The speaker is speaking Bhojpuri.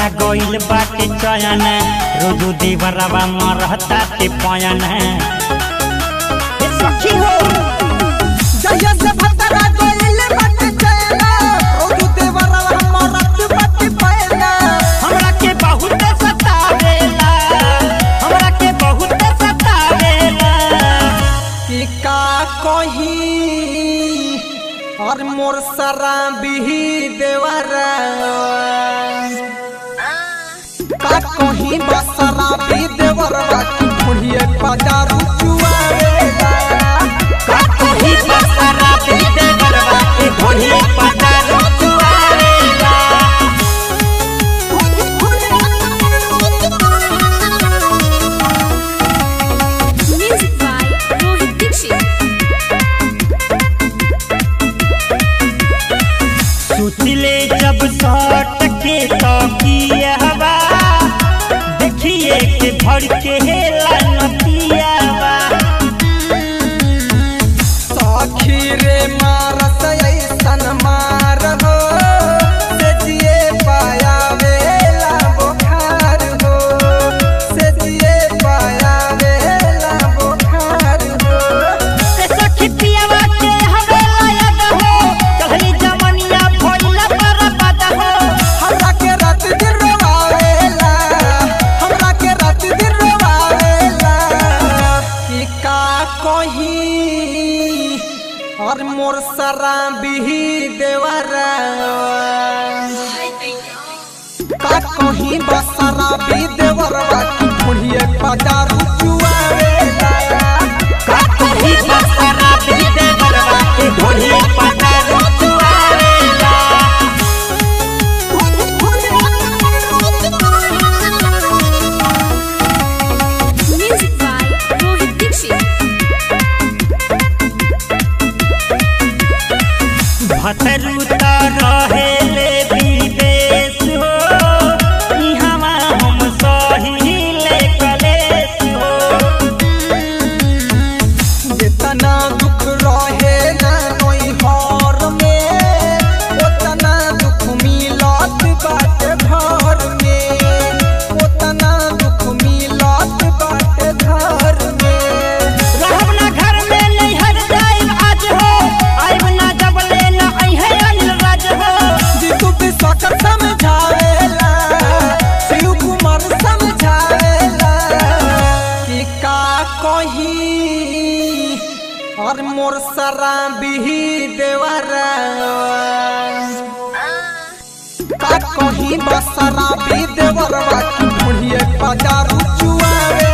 भतरा गइल बाटे चयन रोजू देवरवा मरहता ते पयन सखी हो जय से भतरा गइल बाटे चयन रोजू देवरवा मरहत बाटे पयन हमरा के बहुत सतावेला कि का कही और मोर शराबी देवरा का कहीं बसराबी देवरवा की बुढ़िए पदारू चुआवेला का कहीं बसराबी देवरवा की बुढ़िए पदारू चुआवेला Music by Rohit Dixit. सुतले जब सट के तकिया हवा देखिए के भर के हेला नतियावा सखी रे मारत ऐसन मार हो से जिए पाया वेला बुखार हो से जिए पाया वेला बुखार हो से सखी पियावा के हवेला याद हो चढ़ली जमनिया भइला बर्बाद हो हमरा के रात दिन रोवावेला हमरा के रात दिन रोवावेला कि का कही और मोर शराबी देवरा का कहीं बसराबी देवरवा की बुढ़िए पदारू चुआवेला का कहीं बसराबी देवरवा की बुढ़िए पदारू चुआवेला Music by Rohit Dixit. भतरू त रहेले विदेश हो इहवा हम सहिले कलेश हो जितना दुख रहे ना नोई हर में उतना दुख मिलत बाटे घर में उतना दुख मिलत बाटे घर में रहब ना घर में नैहर जाइब आज हो आइब ना जबले ना अइहे अनिल राज हो जीतू भी सकर समझावेला शिव कुमार समझावेला कि का कही और मोर शराबी देवरा का कहीं बसराबी देवरवा की बुढ़िए पदारू चुआवे